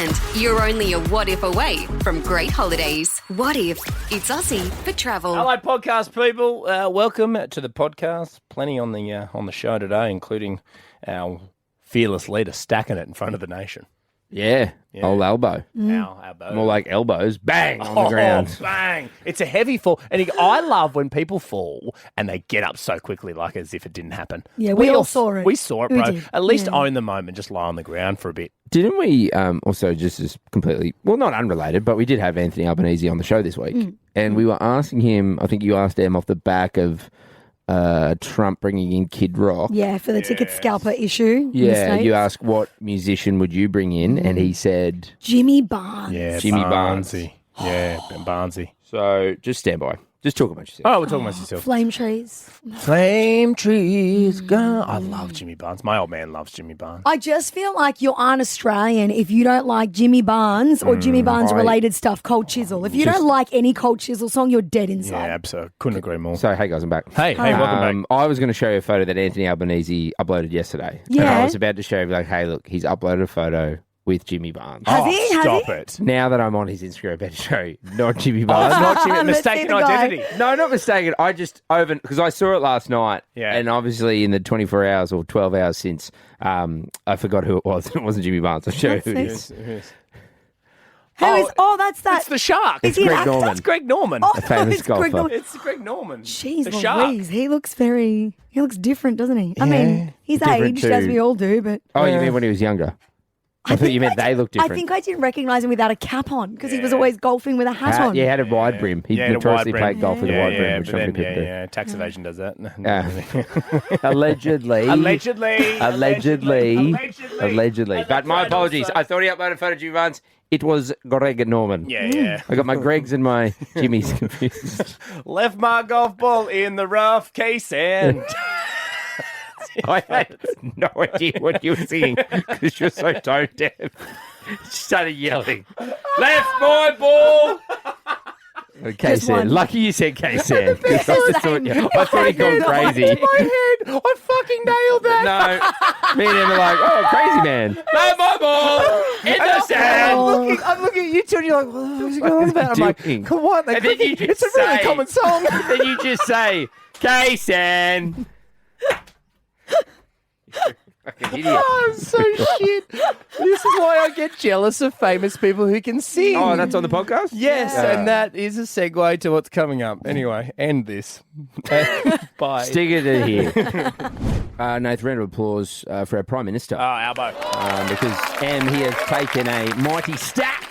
And you're only a what if away from great holidays. What if it's Aussie for travel? Hello, podcast people. Welcome to the podcast. Plenty on the show today, including our fearless leader stacking it in front of the nation. Yeah. Old Albo. Our Albo. More like elbows. Bang on the ground. Bang. It's a heavy fall. And I love when people fall and they get up so quickly, like as if it didn't happen. Yeah, we all saw it. We saw it, bro. We did. At least own the moment. Just lie on the ground for a bit. Didn't we also, just as completely, well, not unrelated, but we did have Anthony Albanese on the show this week. And we were asking him, I think you asked him off the back of Trump bringing in Kid Rock. Yeah, for the ticket scalper issue. Yeah, you asked what musician would you bring in, and he said Jimmy Barnes. Yeah, Jimmy Barnes. Yeah, Barnesy. So just stand by. Just talk about yourself. Oh, we're talking about yourself. Flame trees. Flame trees go. I love Jimmy Barnes. My old man loves Jimmy Barnes. I just feel like you aren't Australian if you don't like Jimmy Barnes or Jimmy Barnes related stuff. Cold Chisel. If you don't like any Cold Chisel song, you're dead inside. Yeah, absolutely. Couldn't agree more. So, hey guys, I'm back. Hey, welcome back. I was going to show you a photo that Anthony Albanese uploaded yesterday. Yeah. And I was about to show you, like, hey, look, he's uploaded a photo with Jimmy Barnes. Has he? Has Stop he? it. Now that I'm on his Instagram, I better show you, not Jimmy Barnes. Not Jimmy. Let's see Mistaken the guy. identity. No, not mistaken. I just because I saw it last night, Yeah. and obviously in the 24 hours or 12 hours since, I forgot who it was. It wasn't Jimmy Barnes. I'll show you who it Let's is. Who is? Oh, that's that. It's the shark. Is he an Greg actor? Norman. That's Greg Norman. Oh, A famous it's Greg golfer. Norman. It's Greg Norman. Jeez the shark. Louise, he looks different, doesn't he? I mean, he's Different aged, as too. we all do, but... Oh, you mean when he was younger? I thought you meant they looked different. I think I didn't recognise him without a cap on because he was always golfing with a hat on. Yeah, he had a wide brim. He Yeah, had a notoriously wide brim. played golf with a wide brim, which but some then, people do. yeah, tax evasion does that. Allegedly. Allegedly. Allegedly. But my apologies. I thought he uploaded a photo of Jimmy Barnes. It was Greg Norman. Yeah. I got my Gregs and my Jimmys confused. Left my golf ball in the rough case and... I had no idea what you were singing because you're so tone deaf. She started yelling, "Left my ball!" K-San. Lucky you said K-San. I thought he'd gone crazy. In my head, I fucking nailed that. No, me and him were like, "Oh, crazy man, left my ball in the sand." I'm looking at you two and you're like, what's going on about? I'm like, Doing. come on. And then you just it's a really say- common song. Then you just say, "K-San." Fucking idiot. Oh, I'm so shit. This is why I get jealous of famous people who can sing. Oh, that's on the podcast? Yes, Yeah. and that is a segue to what's coming up. Anyway, end this. Bye. Stick it in here. Nath, round of applause for our Prime Minister. Oh, Albo. Because he has taken a mighty stack.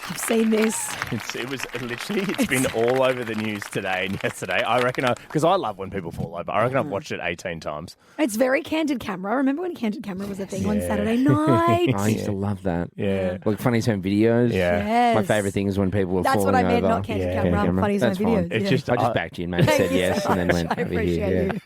I've seen this. It's been all over the news today and yesterday. I reckon, because I love when people fall over. I reckon I've watched it 18 times. It's very candid camera. Remember when candid camera was a thing on Saturday night? I used to love that. Yeah. Like Funny Home videos. Yeah. Yes. My favourite thing is when people were That's falling what I meant, over. not candid Yeah. camera. Camera. Funny That's videos. fine. It's yeah. just I just backed you, mate. Thank Said you yes so and then much. went I over appreciate here. you.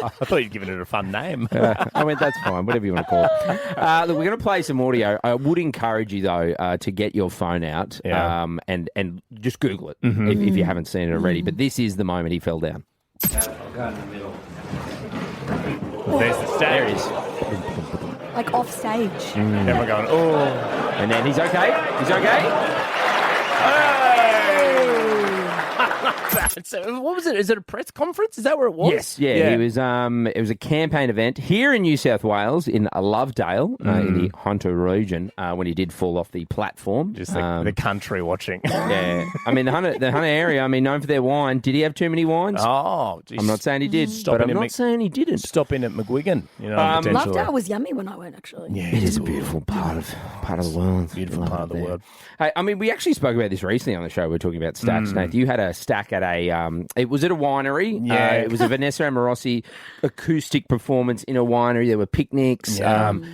I thought you'd given it a fun name. I went, that's fine, whatever you want to call it. Look, we're going to play some audio. I would encourage you, though, to get your phone out and just Google it if you haven't seen it already. But this is the moment he fell down. There's the stage. There it is. Like off stage. Everyone going, oh. And then he's okay. He's okay. So, what was it? Is it a press conference? Is that where it was? Yes, yeah. He was. It was a campaign event here in New South Wales, in Lovedale, in the Hunter region, when he did fall off the platform. Just the country watching. Yeah, I mean the Hunter area. I mean, known for their wine. Did he have too many wines? Oh, geez. I'm not saying he did, but I'm not saying he didn't. Stop in at McGuigan. You know, potentially. Lovedale was yummy when I went, actually. Yeah, It is a beautiful part of the world. beautiful Love part it of the there. world. Hey, I mean, we actually spoke about this recently on the show. We were talking about stacks, Nate. You had a stack at a. It was at a winery. Yeah. It was a Vanessa Amorossi acoustic performance in a winery. There were picnics.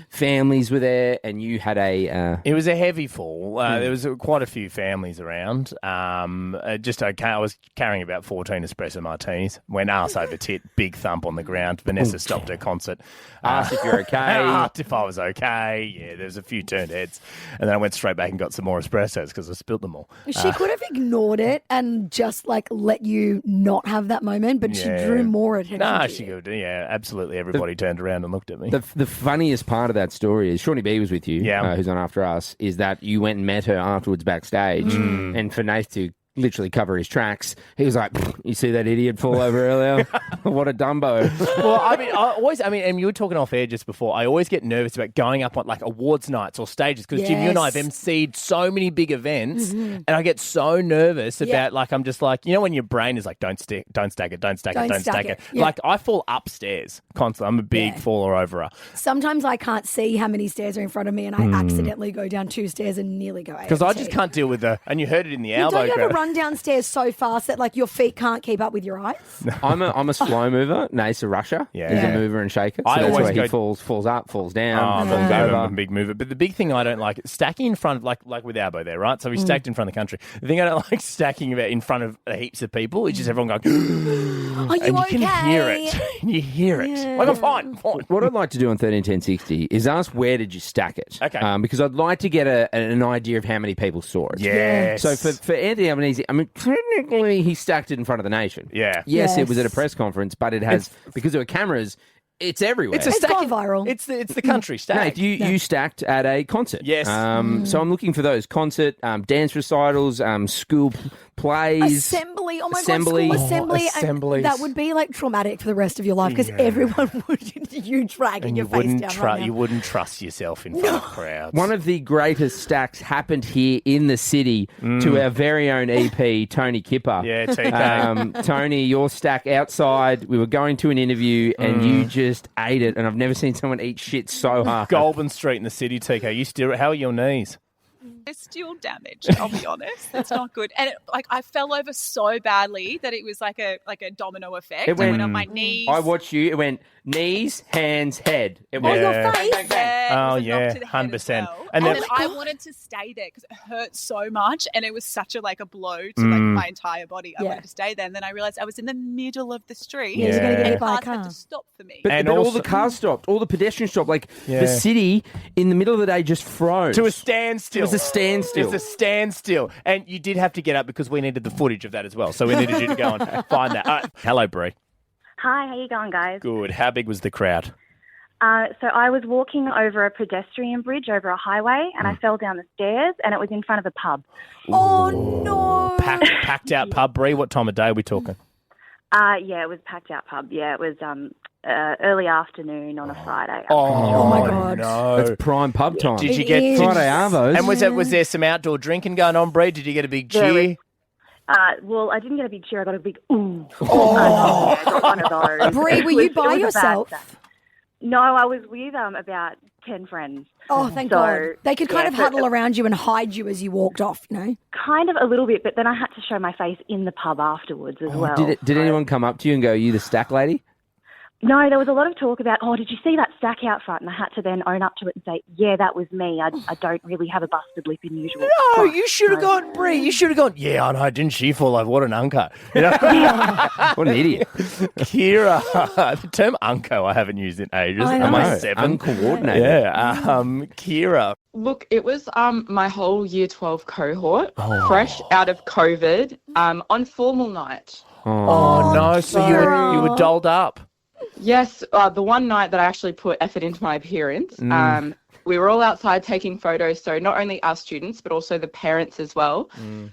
Families were there, and you had a. It was a heavy fall. There was quite a few families around. I was carrying about 14 espresso martinis. Went arse over tit, big thump on the ground. Vanessa stopped her concert. Asked if you're okay. Asked if I was okay. Yeah, there was a few turned heads. And then I went straight back and got some more espressos because I spilled them all. She could have ignored it and just just like let you not have that moment, but she drew more attention. Nah, to she you. could. Yeah, absolutely. Everybody turned around and looked at me. The funniest part of that story is Shawnee B was with you, Yeah. who's on After Us, is that you went and met her afterwards backstage, and for Nath to literally cover his tracks, he was like, "You see that idiot fall over earlier? What a Dumbo!" Well, I mean, and you were talking off air just before. I always get nervous about going up on like awards nights or stages because Jim, you and I have emceed so many big events, and I get so nervous about like I'm just like, you know, when your brain is like, don't stack it. Yeah. Like I fall upstairs constantly. I'm a big faller overer. Sometimes I can't see how many stairs are in front of me, and I accidentally go down 2 stairs and nearly go Because I just can't deal with and you heard it in the Albo Don't you ever crowd. run downstairs so fast that like your feet can't keep up with your eyes? I'm a slow mover. Nate's a rusher. Yeah. He's a mover and shaker. So I that's always why go- he falls up, falls down, Oh, falls I'm a over. big mover. But the big thing I don't like, stacking in front of, like with Albo there, right? So we stacked in front of the country. The thing I don't like stacking about in front of heaps of people is just everyone going, Are you and you okay? can hear it. You hear it. Like, I'm fine. What I'd like to do on 131060 is ask where did you stack it? Okay. Because I'd like to get an idea of how many people saw it. Yes. So for Anthony Albanese, I mean, technically he stacked it in front of the nation. Yeah. Yes, it Yes. was at a press conference, but it has, because there were cameras, it's everywhere. It's a It's stacking. gone viral. It's the country stack. Nate, you stacked at a concert. Yes. So I'm looking for those concert, dance recitals, school plays. Assembly. Oh my Assembly. God, school assembly. And assemblies. that would be like traumatic for the rest of your life because everyone would, you dragging And your you face wouldn't down right now. you wouldn't trust yourself in front of crowds. One of the greatest stacks happened here in the city to our very own EP, Tony Kipper. Yeah, TK. Tony, your stack outside, we were going to an interview and you just ate it. And I've never seen someone eat shit so hard. Goulburn Street in the city, TK. You still, how are your knees? They're still damaged, I'll be honest. It's not good. And I fell over so badly that it was like a domino effect. It went- I went on my knees. I watched you. It went knees, hands, head. It On went, your Yeah. face? Bang, bang. Oh, It was a knock yeah, to the head as 100%. well. And And then- then I wanted to stay there because it hurt so much and it was such a blow to my entire body. I Yeah. wanted to stay there. And then I realized I was in the middle of the street. Yeah, you're going to get Yeah. hit by a Cars had car. to stop for me. But, And but all also- the cars stopped. All the pedestrians stopped. Like Yeah. the city in the middle of the day just froze. To a standstill. It was a standstill. It's a standstill. And you did have to get up because we needed the footage of that as well. So we needed you to go and find that. Hello, Brie. Hi, how you going, guys? Good. How big was the crowd? So I was walking over a pedestrian bridge over a highway, and I fell down the stairs, and it was in front of a pub. Oh, no. Packed out pub, Brie. What time of day are we talking? Yeah, it was packed out pub. Yeah, it was early afternoon on a Friday. Oh, my God. no. That's prime pub time. Did you It get is. Friday Arvos? And was there some outdoor drinking going on, Brie? Did you get a big There cheer? Well, I didn't get a big cheer. I got a big ooh. I got one of those. Brie, were It you was- by it was a bad yourself? day. No, I was with about 10 friends. Oh, thank So, God. They could kind yeah, of so- huddle around you and hide you as you walked off, you know? Kind of a little bit, but then I had to show my face in the pub afterwards as well. Did anyone come up to you and go, "Are you the stack lady"? No, there was a lot of talk about, did you see that stack out front? And I had to then own up to it and say, yeah, that was me. I don't really have a busted lip in usual. No, you should have gone, Brie. You should have gone, yeah, I know, didn't she fall over? What an uncut. You know? What an idiot! Kira, the term unco I haven't used in ages. I Am know. I 7? Uncoordinated. Yeah. Kira. Look, it was my whole year 12 cohort, fresh out of COVID, on formal night. Oh, no. So you were dolled up. Yes, the one night that I actually put effort into my appearance, we were all outside taking photos, so not only our students, but also the parents as well.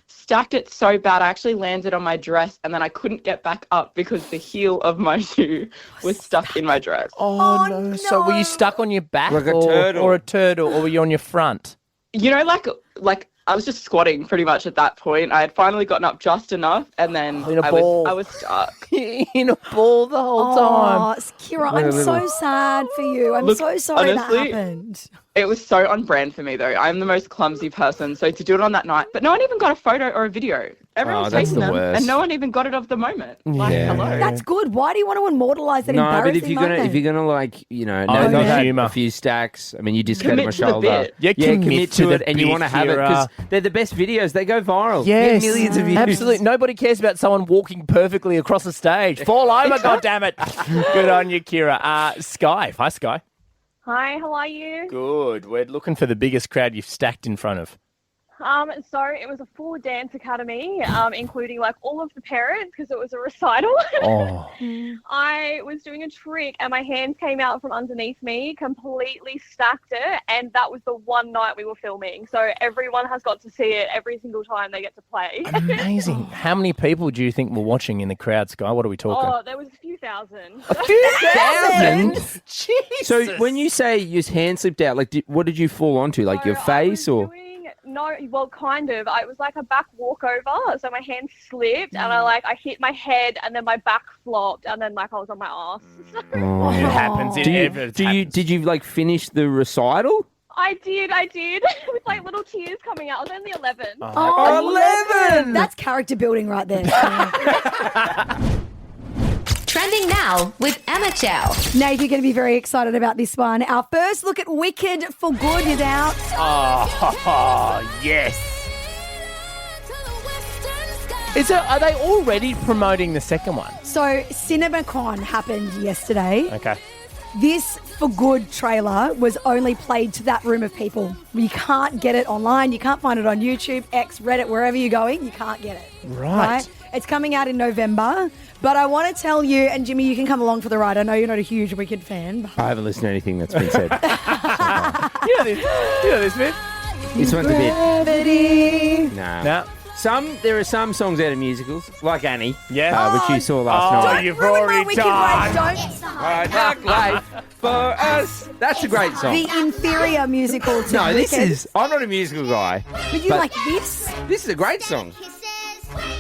Stacked it so bad, I actually landed on my dress, and then I couldn't get back up because the heel of my shoe was stuck in my dress. Oh, no. So were you stuck on your back Like a turtle. or a turtle, or were you on your front? You know, like I was just squatting pretty much at that point. I had finally gotten up just enough, and then In a I ball. was stuck. In a ball the whole time. Oh, Kira, I'm so sad for you. I'm Look, so sorry honestly, that happened. It was so on brand for me, though. I'm the most clumsy person, so to do it on that night, but no one even got a photo or a video. Everyone was that's taking the them, worst. and no one even got it of the moment. Like, Yeah. hello. That's good. Why do you want to immortalise that No, embarrassing but if you're gonna like, Own now the had humour. a few stacks. I mean, you dislocated Commit my to the shoulder. bit. Yeah, commit to it, the and you bit, want to have it because Kira. they're the best videos. They go viral. Yes, Get millions of views. absolutely. Nobody cares about someone walking perfectly across the stage. Fall over, goddammit. Good on you, Kira. Sky. Hi, Sky. Hi, how are you? Good. We're looking for the biggest crowd you've stacked in front of. So it was a full dance academy, including like all of the parents because it was a recital. Oh. I was doing a trick and my hands came out from underneath me, completely stacked it, and that was the one night we were filming. So everyone has got to see it every single time they get to play. Amazing. How many people do you think were watching in the crowd, Sky? What are we talking? Oh, there was a few thousand. A few thousand? Jesus. So when you say your hand slipped out, like, what did you fall onto? Like your face or? No, well, kind of. It was like a back walkover, so my hand slipped, and I hit my head, and then my back flopped, and then like I was on my ass. Oh. It happens. Did you like finish the recital? I did, with like little tears coming out. I was only 11. Oh, 11! That's character building right there. Trending now with Emma Chow. Nate, you're going to be very excited about this one. Our first look at Wicked for Good is out. Oh, yes. Are they already promoting the second one? So, CinemaCon happened yesterday. Okay. This For Good trailer was only played to that room of people. You can't get it online. You can't find it on YouTube, X, Reddit, wherever you're going. You can't get it. Right. It's coming out in November. But I want to tell you, and Jimmy, you can come along for the ride. I know you're not a huge Wicked fan. But... I haven't listened to anything that's been said. You know this bit? This one's a bit. Gravity. No. There are some songs out of musicals, like Annie, yeah, which you saw last night. Oh, you've already done. Don't wait for us. That's a great song. The inferior musical to No, this Wicked. is. I'm not a musical guy. But you like this? This is a great song.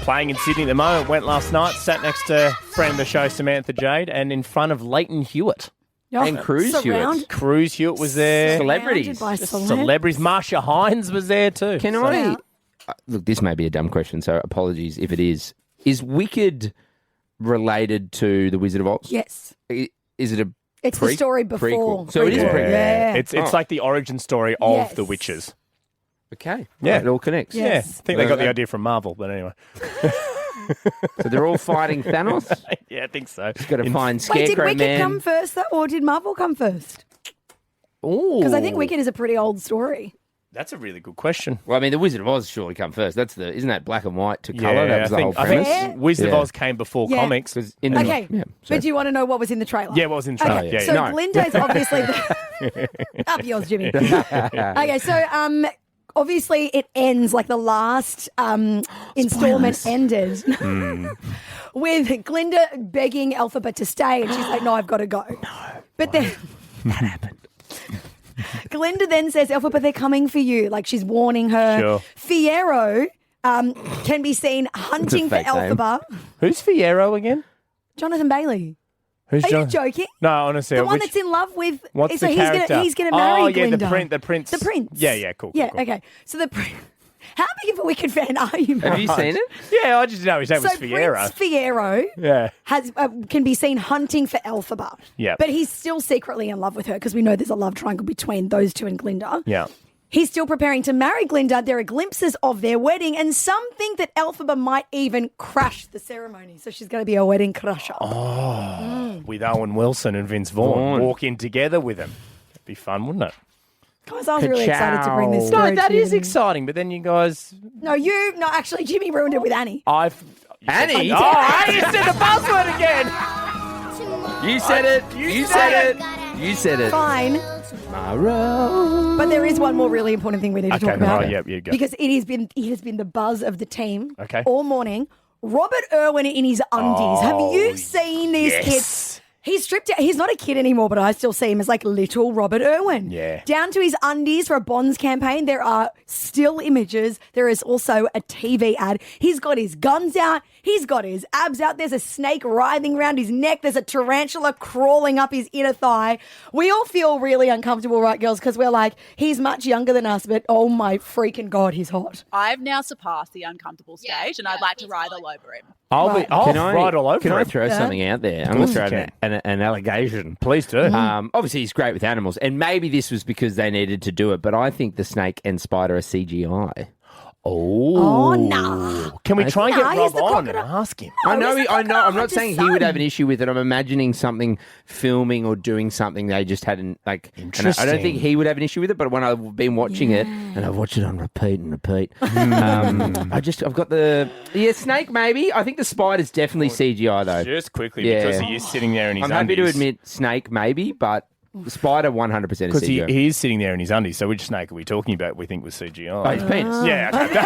Playing in Sydney at the moment. Went last night. Sat next to friend of the show Samantha Jade, and in front of Leighton Hewitt. And Cruz Hewitt. Cruz Hewitt was there. Celebrities. Celebrities. Marsha Hines was there too. Can I? Look, this may be a dumb question, so apologies if it is. Is Wicked related to The Wizard of Oz? Yes. Is it a It's the story before. Prequel. So it is a prequel. Yeah. It's like the origin story of the witches. Okay. Yeah. It all connects. Yeah. I think they got the idea from Marvel, but anyway. So they're all fighting Thanos? Yeah, I think so. Just got to find Wait, Scarecrow did Wicked Man. come first, though, or did Marvel come first? Because I think Wicked is a pretty old story. That's a really good question. Well, I mean, The Wizard of Oz surely come first. Isn't that black and white to colour? That was the whole I premise. think Wizard of Oz came before comics. But do you want to know what was in the trailer? Yeah, what was in the trailer? Okay. Yeah, So no. Glinda's obviously... Up yours, Jimmy. Okay, so... Obviously, it ends like the last installment ended with Glinda begging Elphaba to stay, and she's like, "No, I've got to go." No, but then that happened. Glinda then says, "Elphaba, they're coming for you." Like she's warning her. Sure. Fiyero can be seen hunting for fake name. Elphaba. Who's Fiyero again? Jonathan Bailey. Who's Are you joking? No, honestly. The one that's in love with... What's so the character? He's going to marry Glinda. Glinda. The prince. The prince. Yeah, cool. Yeah, cool. okay. So the prince... How big of a Wicked fan are you, Have Mark? you seen it? Yeah, I just know his name was Fiyero. Prince Fiyero Yeah. has can be seen hunting for Elphaba. Yeah. But he's still secretly in love with her because we know there's a love triangle between those two and Glinda. Yeah. He's still preparing to marry Glinda. There are glimpses of their wedding, and some think that Elphaba might even crash the ceremony. So she's going to be a wedding crusher. With Owen Wilson and Vince Vaughn. Walk in together with him. That'd be fun, wouldn't it? Guys, I was really excited to bring this story No, that to you. is exciting, but then you guys... No, actually, Jimmy ruined it with Annie. Annie? Oh, you said the buzzword again! You said it. You said it. You said it. Fine. Tomorrow. But there is one more really important thing we need to talk about. Right, you go. Because it has been the buzz of the team Okay. all morning. Robert Irwin in his undies. Have you seen these kids? He's stripped out. He's not a kid anymore, but I still see him as like little Robert Irwin. Yeah. Down to his undies for a Bonds campaign. There are still images. There is also a TV ad. He's got his guns out. He's got his abs out. There's a snake writhing around his neck. There's a tarantula crawling up his inner thigh. We all feel really uncomfortable, right, girls? Because we're like, he's much younger than us, but oh my freaking God, he's hot. I've now surpassed the uncomfortable stage, and I'd like to ride all over him. I'll ride all over Can I him. throw something out there? I'm going to throw an allegation. Please do. Obviously, he's great with animals, and maybe this was because they needed to do it, but I think the snake and spider are CGI. Oh, nah. Can we try and Nah, get he's Rob the on and crocodile. ask him? I know. he's the I'm not Hunter's saying he would have an son. issue with it. I'm imagining something filming or doing something they just hadn't like. And I don't think he would have an issue with it. But when I've been watching it, and I've watched it on repeat and repeat, I've got the snake. Maybe I think the spider's definitely CGI though. Just quickly, Yeah. because he is sitting there in his I'm happy to undies. admit snake maybe, but the spider 100% is Because CGI. he is sitting there in his undies. So which snake are we talking about we think was CGI? Oh, his penis. Yeah. Okay.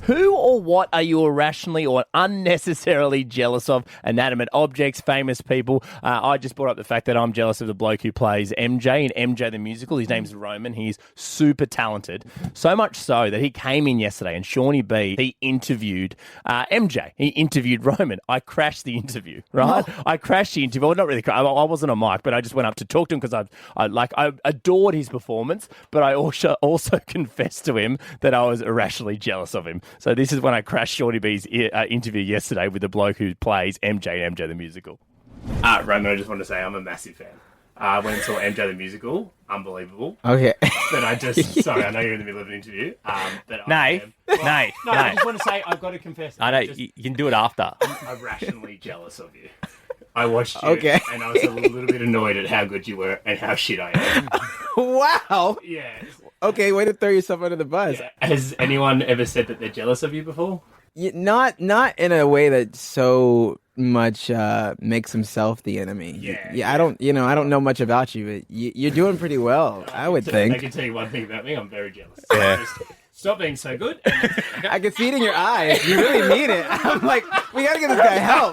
Who or what are you irrationally or unnecessarily jealous of? Inanimate objects, famous people. I just brought up the fact that I'm jealous of the bloke who plays MJ in MJ the Musical. His name's Roman. He's super talented. So much so that he came in yesterday and Shawnee B, he interviewed MJ. He interviewed Roman. I crashed the interview, right? I crashed the interview. Well, not really. I wasn't on mic, but I just went up to talk to him because I adored his performance, but I also confessed to him that I was irrationally jealous of him. So this is when I crashed Shorty B's interview yesterday with the bloke who plays MJ in MJ the Musical. Roman, I just want to say I'm a massive fan. I went and saw MJ the Musical. Unbelievable. Okay. But I just... Sorry, I know you're in the middle of an interview. But Nay. I just want to say, I've got to confess. I know, you can do it after. I'm irrationally jealous of you. I watched you Okay. and I was a little bit annoyed at how good you were and how shit I am. Wow. Yeah. Okay, way to throw yourself under the bus. Has anyone ever said that they're jealous of you before? Not in a way that so much makes himself the enemy. Yeah. I don't know much about you, but you're doing pretty well. I would I think. can tell you one thing about me. I'm very jealous. Yeah. Just stop being so good. I can see it in your eyes. You really mean it. I'm like, we gotta get this guy help.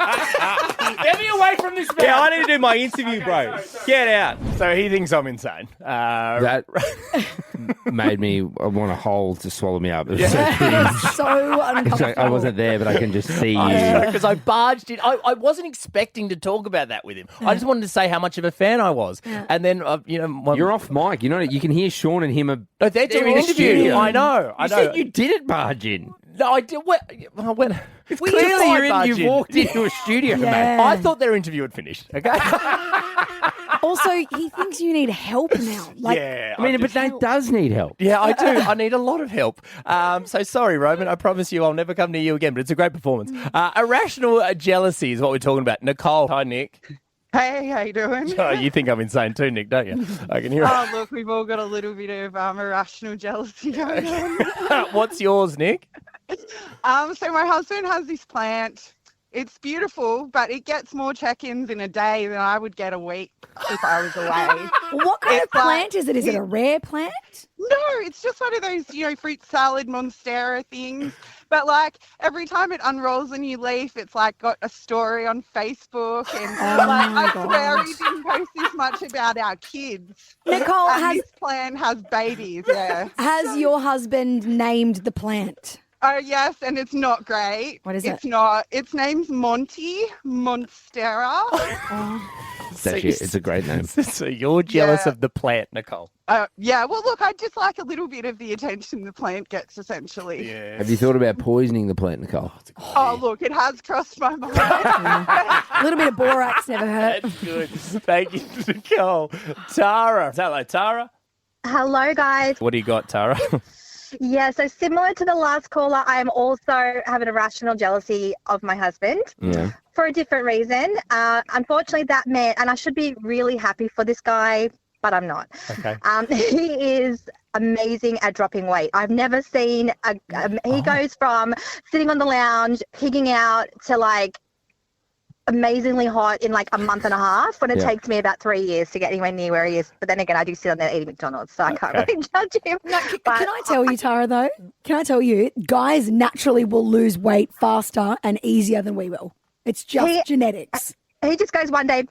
Get me away from this man. Yeah, I need to do my interview, bro. sorry. Get out. So he thinks I'm insane. That made me want a hole to swallow me up. It was so That's cringe. so It's uncomfortable. like, I wasn't there, but I can just see you. Because I barged in. I wasn't expecting to talk about that with him. I just wanted to say how much of a fan I was. And then, You're off mic. You can hear Sean and him. They're They're doing in an the interview. studio. I know. You said you didn't barge in. No, I did. When Clearly, you've walked into a studio, mate. I thought their interview had finished. Okay. Also, he thinks you need help now. Like, Yeah. I mean, but that does need help. Yeah, I do. I need a lot of help. So sorry, Roman. I promise you I'll never come near you again, but it's a great performance. Irrational jealousy is what we're talking about. Nicole. Hi, Nick. Hey, how you doing? Oh, you think I'm insane too, Nick, don't you? I can hear it. Oh, look, we've all got a little bit of irrational jealousy going on. What's yours, Nick? So my husband has this plant. It's beautiful, but it gets more check-ins in a day than I would get a week if I was away. what kind of It's like- plant is it? Is it a rare plant? No, it's just one of those, fruit salad monstera things. But like every time it unrolls a new leaf, it's like got a story on Facebook, and my I swear God. he didn't post this much about our kids. Nicole, And this plant has babies. Yeah. has your husband named the plant? Oh, yes, and it's not great. What is It's it? not. Its name's Monstera. It's a great name. So you're jealous Yeah. of the plant, Nicole. Yeah, well, look, I just like a little bit of the attention the plant gets, essentially. Yeah. Have you thought about poisoning the plant, Nicole? Oh, look, it has crossed my mind. A little bit of borax never hurt. That's good. Thank you, Nicole. Tara. Is that like Tara? Hello, guys. What do you got, Tara? Yeah, so similar to the last caller, I am also having irrational jealousy of my husband Yeah. for a different reason. Unfortunately, that man, and I should be really happy for this guy, but I'm not. Okay. He is amazing at dropping weight. I've never seen he goes from sitting on the lounge, pigging out to like amazingly hot in like a month and a half when it Yeah. takes me about 3 years to get anywhere near where he is. But then again, I do sit on there eating McDonald's, so I can't really judge him. Can I tell you, Tara, though? Can I tell you, guys naturally will lose weight faster and easier than we will. It's just genetics. He just goes one day,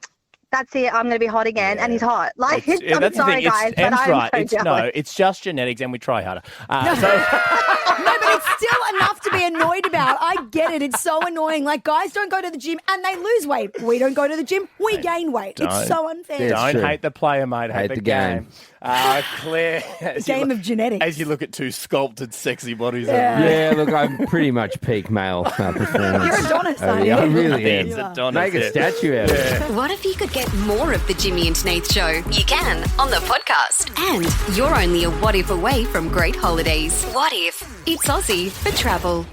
that's it, I'm going to be hot again, and he's hot. Like, I'm that's the sorry, thing. guys, but Em's I'm right. so jealous. It's just genetics, and we try harder. No, but it's still enough to be annoyed about. I get it. It's so annoying. Like, guys don't go to the gym and they lose weight. We don't go to the gym, we gain weight. It's so unfair. Don't hate the player, mate. Hate the game. Claire, Game of genetics. As you look at two sculpted, sexy bodies. Yeah, look, I'm pretty much peak male performance. You're Adonis, aren't you? I really am. He's Adonis, Make a statue out of it. What if you could get more of the Jimmy and Nath Show? You can on the podcast. And you're only a what if away from great holidays. What if it's Aussie for travel?